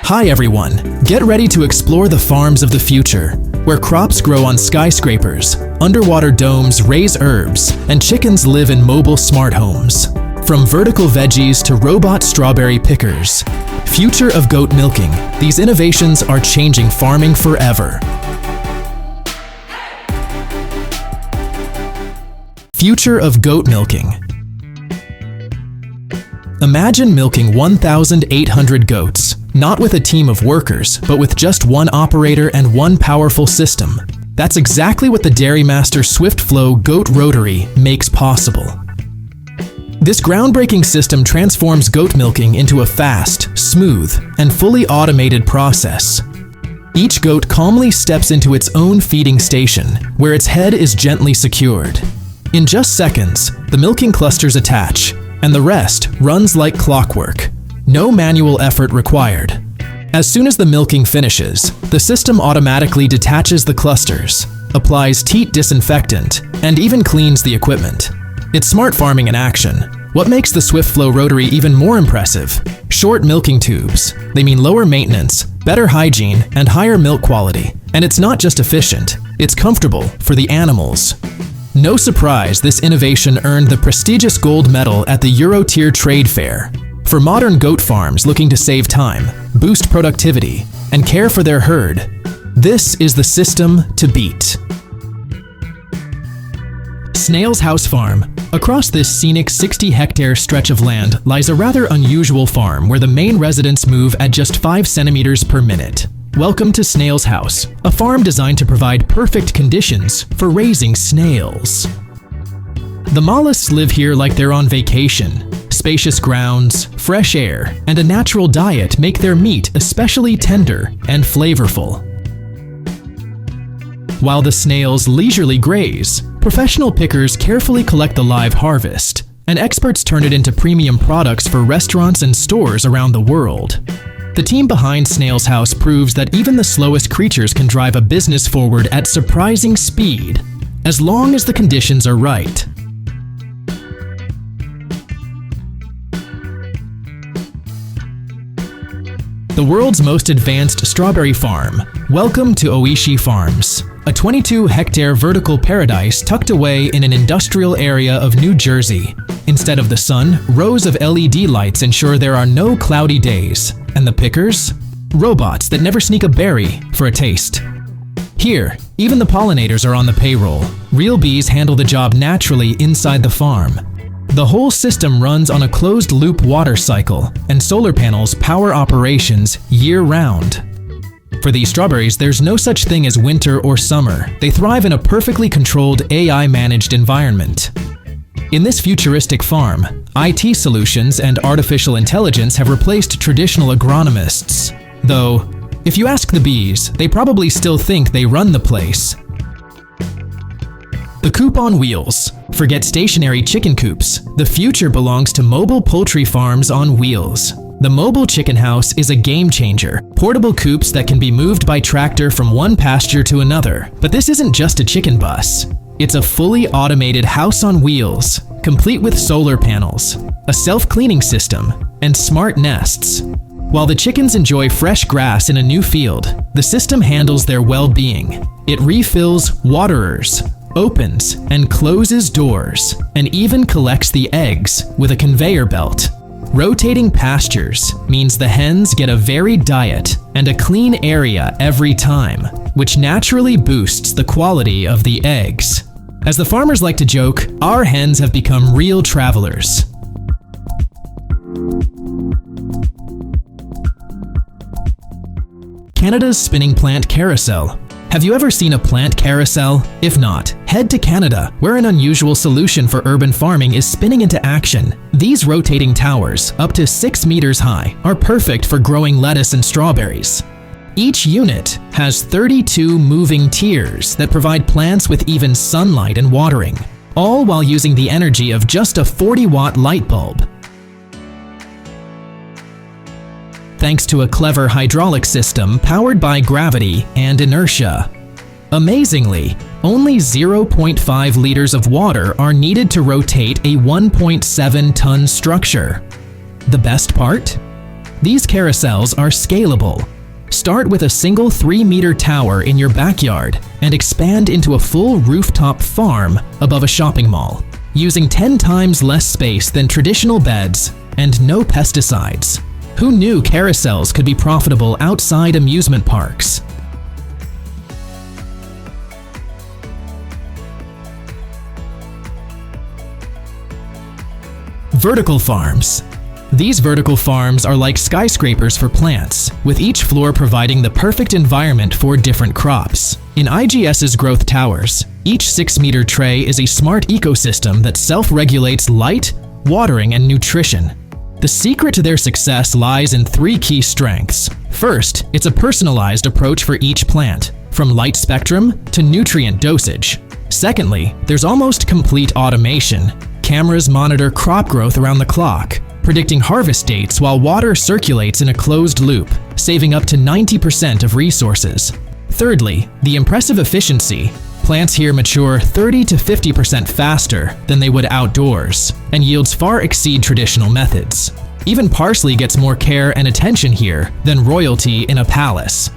Hi everyone, get ready to explore the farms of the future, where crops grow on skyscrapers, underwater domes raise herbs, and chickens live in mobile smart homes. From vertical veggies to robot strawberry pickers. Future of goat milking, these innovations are changing farming forever. Future of goat milking. Imagine milking 1,800 goats, not with a team of workers, but with just one operator and one powerful system. That's exactly what the Dairymaster SwiftFlow Goat Rotary makes possible. This groundbreaking system transforms goat milking into a fast, smooth, and fully automated process. Each goat calmly steps into its own feeding station, where its head is gently secured. In just seconds, the milking clusters attach, and the rest runs like clockwork. No manual effort required. As soon as the milking finishes, the system automatically detaches the clusters, applies teat disinfectant, and even cleans the equipment. It's smart farming in action. What makes the SwiftFlow Rotary even more impressive? Short milking tubes. They mean lower maintenance, better hygiene, and higher milk quality. And it's not just efficient, it's comfortable for the animals. No surprise this innovation earned the prestigious gold medal at the Eurotier Trade Fair. For modern goat farms looking to save time, boost productivity, and care for their herd, this is the system to beat. Snail's House Farm. Across this scenic 60-hectare stretch of land lies a rather unusual farm where the main residents move at just 5 centimeters per minute. Welcome to Snail's House, a farm designed to provide perfect conditions for raising snails. The mollusks live here like they're on vacation. Spacious grounds, fresh air, and a natural diet make their meat especially tender and flavorful. While the snails leisurely graze, professional pickers carefully collect the live harvest, and experts turn it into premium products for restaurants and stores around the world. The team behind Snail's House proves that even the slowest creatures can drive a business forward at surprising speed, as long as the conditions are right. The world's most advanced strawberry farm. Welcome to Oishi Farms, a 22-hectare vertical paradise tucked away in an industrial area of New Jersey. Instead of the sun, rows of LED lights ensure there are no cloudy days. And the pickers? Robots that never sneak a berry for a taste. Here, even the pollinators are on the payroll. Real bees handle the job naturally inside the farm. The whole system runs on a closed-loop water cycle, and solar panels power operations year-round. For these strawberries, there's no such thing as winter or summer. They thrive in a perfectly controlled AI-managed environment. In this futuristic farm, IT solutions and artificial intelligence have replaced traditional agronomists. Though, if you ask the bees, they probably still think they run the place. The coop on wheels. Forget stationary chicken coops. The future belongs to mobile poultry farms on wheels. The mobile chicken house is a game changer. Portable coops that can be moved by tractor from one pasture to another. But this isn't just a chicken bus. It's a fully automated house on wheels, complete with solar panels, a self-cleaning system, and smart nests. While the chickens enjoy fresh grass in a new field, the system handles their well-being. It refills waterers, opens and closes doors, and even collects the eggs with a conveyor belt. Rotating pastures means the hens get a varied diet and a clean area every time, which naturally boosts the quality of the eggs. As the farmers like to joke, our hens have become real travelers. Canada's spinning plant carousel. Have you ever seen a plant carousel? If not, head to Canada, where an unusual solution for urban farming is spinning into action. These rotating towers, up to 6 meters high, are perfect for growing lettuce and strawberries. Each unit has 32 moving tiers that provide plants with even sunlight and watering, all while using the energy of just a 40-watt light bulb. Thanks to a clever hydraulic system powered by gravity and inertia. Amazingly, only 0.5 liters of water are needed to rotate a 1.7-ton structure. The best part? These carousels are scalable. Start with a single 3-meter tower in your backyard and expand into a full rooftop farm above a shopping mall, using 10 times less space than traditional beds and no pesticides. Who knew carousels could be profitable outside amusement parks? Vertical farms. These vertical farms are like skyscrapers for plants, with each floor providing the perfect environment for different crops. In IGS's growth towers, each 6-meter tray is a smart ecosystem that self-regulates light, watering, and nutrition. The secret to their success lies in 3 key strengths. First, it's a personalized approach for each plant, from light spectrum to nutrient dosage. Secondly, there's almost complete automation. Cameras monitor crop growth around the clock, predicting harvest dates while water circulates in a closed loop, saving up to 90% of resources. Thirdly, the impressive efficiency. Plants here mature 30 to 50% faster than they would outdoors, and yields far exceed traditional methods. Even parsley gets more care and attention here than royalty in a palace.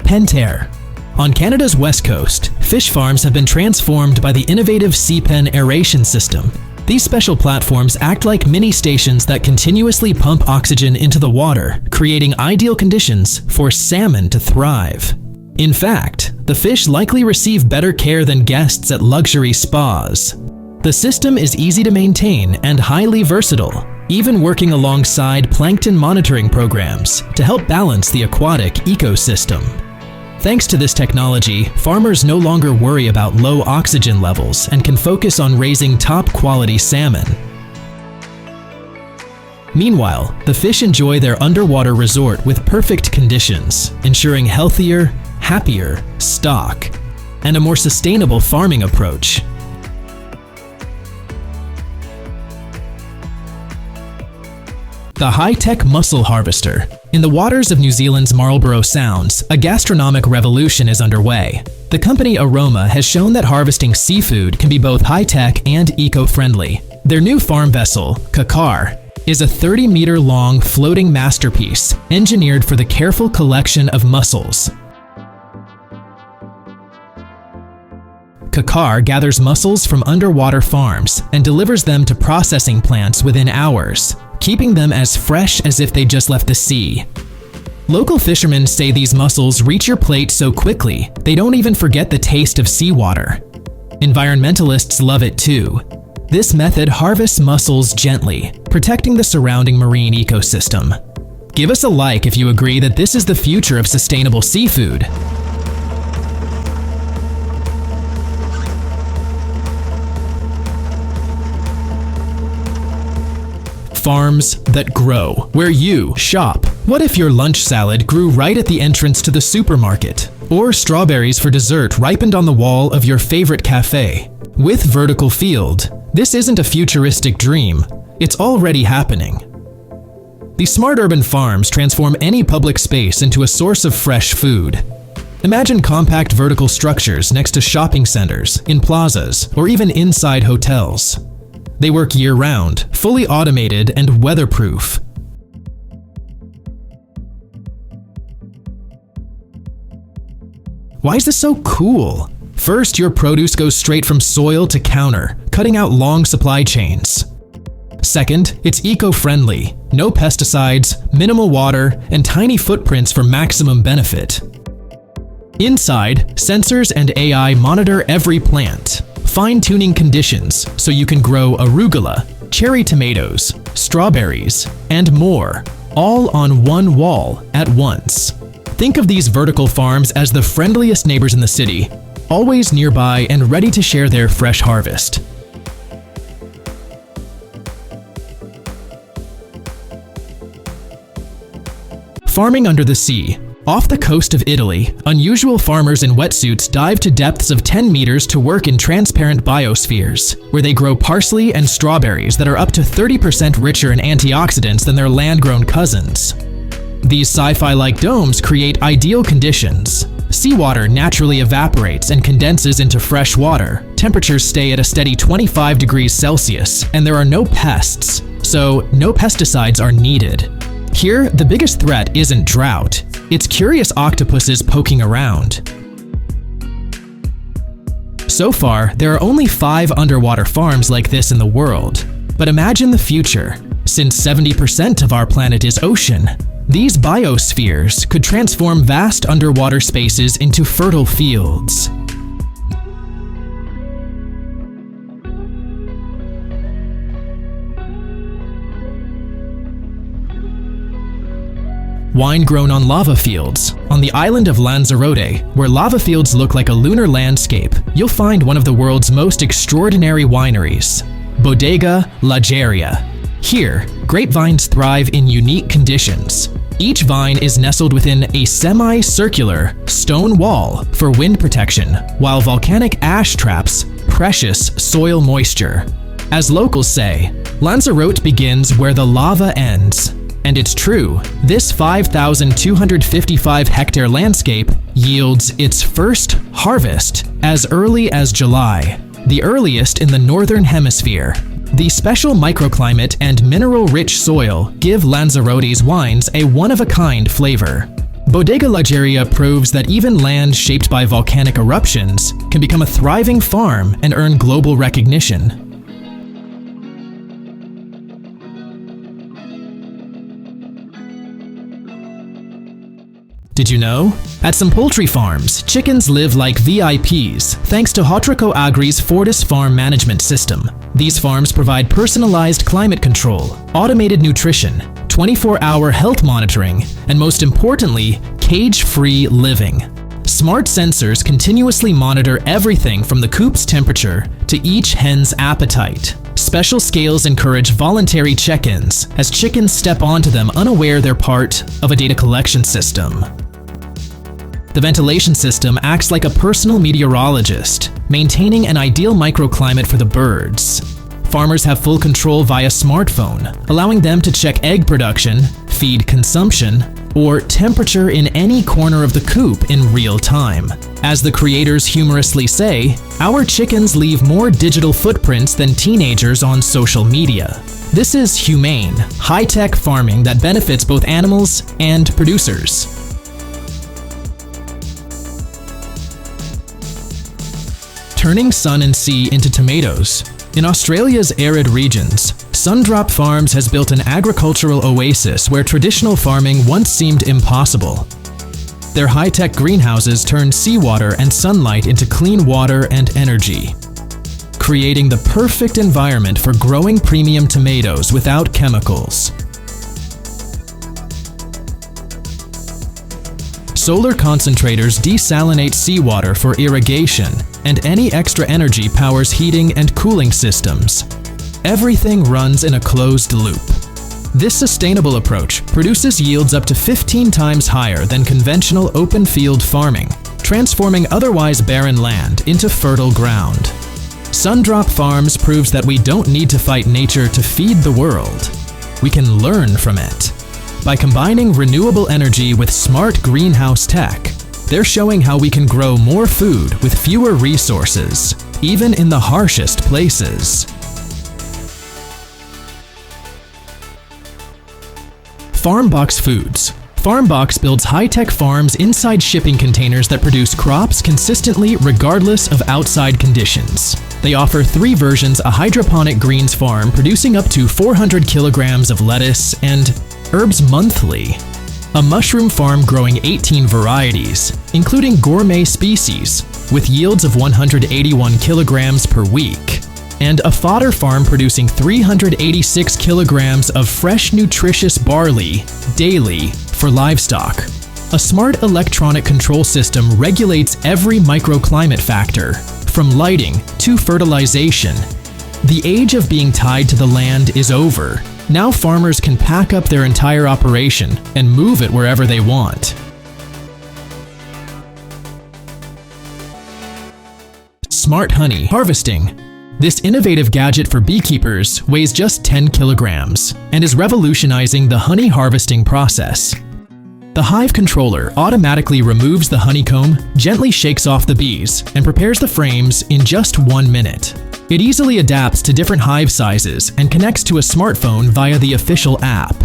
Pentair. On Canada's west coast, fish farms have been transformed by the innovative sea-pen aeration system. These special platforms act like mini stations that continuously pump oxygen into the water, creating ideal conditions for salmon to thrive. In fact, the fish likely receive better care than guests at luxury spas. The system is easy to maintain and highly versatile, even working alongside plankton monitoring programs to help balance the aquatic ecosystem. Thanks to this technology, farmers no longer worry about low oxygen levels and can focus on raising top-quality salmon. Meanwhile, the fish enjoy their underwater resort with perfect conditions, ensuring healthier, happier stock and a more sustainable farming approach. The high-tech mussel harvester. In the waters of New Zealand's Marlborough Sounds, a gastronomic revolution is underway. The company Aroma has shown that harvesting seafood can be both high-tech and eco-friendly. Their new farm vessel, Kakar, is a 30-meter-long floating masterpiece engineered for the careful collection of mussels. Kakar gathers mussels from underwater farms and delivers them to processing plants within hours, keeping them as fresh as if they just left the sea. Local fishermen say these mussels reach your plate so quickly, they don't even forget the taste of seawater. Environmentalists love it too. This method harvests mussels gently, protecting the surrounding marine ecosystem. Give us a like if you agree that this is the future of sustainable seafood. Farms that grow, where you shop. What if your lunch salad grew right at the entrance to the supermarket? Or strawberries for dessert ripened on the wall of your favorite cafe? With Vertical Field, this isn't a futuristic dream, it's already happening. These smart urban farms transform any public space into a source of fresh food. Imagine compact vertical structures next to shopping centers, in plazas, or even inside hotels. They work year-round, fully automated and weatherproof. Why is this so cool? First, your produce goes straight from soil to counter, cutting out long supply chains. Second, it's eco-friendly. No pesticides, minimal water, and tiny footprints for maximum benefit. Inside, sensors and AI monitor every plant, fine-tuning conditions so you can grow arugula, cherry tomatoes, strawberries, and more, all on one wall at once. Think of these vertical farms as the friendliest neighbors in the city, always nearby and ready to share their fresh harvest. Farming under the sea. Off the coast of Italy, unusual farmers in wetsuits dive to depths of 10 meters to work in transparent biospheres, where they grow parsley and strawberries that are up to 30% richer in antioxidants than their land-grown cousins. These sci-fi-like domes create ideal conditions. Seawater naturally evaporates and condenses into fresh water. Temperatures stay at a steady 25 degrees Celsius, and there are no pests, so no pesticides are needed. Here, the biggest threat isn't drought, it's curious octopuses poking around. So far, there are only 5 underwater farms like this in the world. But imagine the future. Since 70% of our planet is ocean, these biospheres could transform vast underwater spaces into fertile fields. Wine grown on lava fields. On the island of Lanzarote, where lava fields look like a lunar landscape, you'll find one of the world's most extraordinary wineries, Bodega Lageria. Here, grapevines thrive in unique conditions. Each vine is nestled within a semi-circular stone wall for wind protection, while volcanic ash traps precious soil moisture. As locals say, Lanzarote begins where the lava ends. And it's true, this 5,255-hectare landscape yields its first harvest as early as July, the earliest in the Northern Hemisphere. The special microclimate and mineral-rich soil give Lanzarote's wines a one-of-a-kind flavor. Bodega Lageria proves that even land shaped by volcanic eruptions can become a thriving farm and earn global recognition. Did you know? At some poultry farms, chickens live like VIPs thanks to Agri's Fortis Farm Management System. These farms provide personalized climate control, automated nutrition, 24-hour health monitoring, and most importantly, cage-free living. Smart sensors continuously monitor everything from the coop's temperature to each hen's appetite. Special scales encourage voluntary check-ins as chickens step onto them unaware they're part of a data collection system. The ventilation system acts like a personal meteorologist, maintaining an ideal microclimate for the birds. Farmers have full control via smartphone, allowing them to check egg production, feed consumption, or temperature in any corner of the coop in real time. As the creators humorously say, our chickens leave more digital footprints than teenagers on social media. This is humane, high-tech farming that benefits both animals and producers. Turning sun and sea into tomatoes. In Australia's arid regions, Sundrop Farms has built an agricultural oasis where traditional farming once seemed impossible. Their high-tech greenhouses turn seawater and sunlight into clean water and energy, creating the perfect environment for growing premium tomatoes without chemicals. Solar concentrators desalinate seawater for irrigation, and any extra energy powers heating and cooling systems. Everything runs in a closed loop. This sustainable approach produces yields up to 15 times higher than conventional open-field farming, transforming otherwise barren land into fertile ground. Sundrop Farms proves that we don't need to fight nature to feed the world. We can learn from it. By combining renewable energy with smart greenhouse tech, they're showing how we can grow more food with fewer resources, even in the harshest places. Farmbox Foods. Farmbox builds high-tech farms inside shipping containers that produce crops consistently regardless of outside conditions. They offer 3 versions: a hydroponic greens farm producing up to 400 kilograms of lettuce and herbs monthly, a mushroom farm growing 18 varieties, including gourmet species, with yields of 181 kilograms per week, and a fodder farm producing 386 kilograms of fresh, nutritious barley daily for livestock. A smart electronic control system regulates every microclimate factor, from lighting to fertilization. The age of being tied to the land is over. Now farmers can pack up their entire operation and move it wherever they want. Smart honey harvesting. This innovative gadget for beekeepers weighs just 10 kilograms and is revolutionizing the honey harvesting process. The hive controller automatically removes the honeycomb, gently shakes off the bees, and prepares the frames in just 1 minute. It easily adapts to different hive sizes and connects to a smartphone via the official app.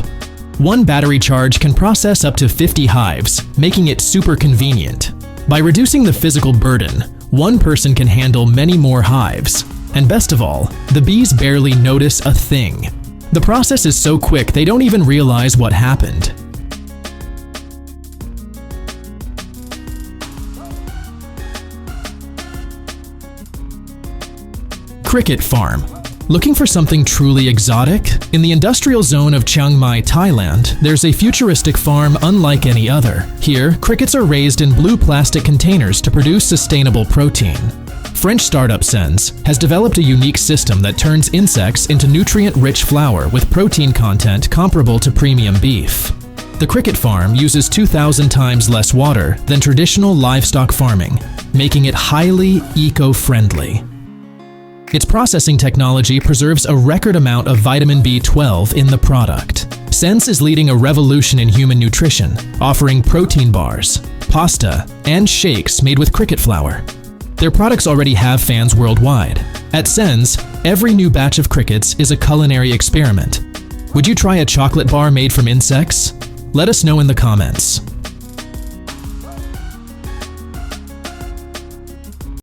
One battery charge can process up to 50 hives, making it super convenient. By reducing the physical burden, one person can handle many more hives. And best of all, the bees barely notice a thing. The process is so quick they don't even realize what happened. Cricket farm. Looking for something truly exotic? In the industrial zone of Chiang Mai, Thailand, there's a futuristic farm unlike any other. Here, crickets are raised in blue plastic containers to produce sustainable protein. French startup Sens has developed a unique system that turns insects into nutrient-rich flour with protein content comparable to premium beef. The cricket farm uses 2,000 times less water than traditional livestock farming, making it highly eco-friendly. Its processing technology preserves a record amount of vitamin B12 in the product. Sens is leading a revolution in human nutrition, offering protein bars, pasta, and shakes made with cricket flour. Their products already have fans worldwide. At Sens, every new batch of crickets is a culinary experiment. Would you try a chocolate bar made from insects? Let us know in the comments.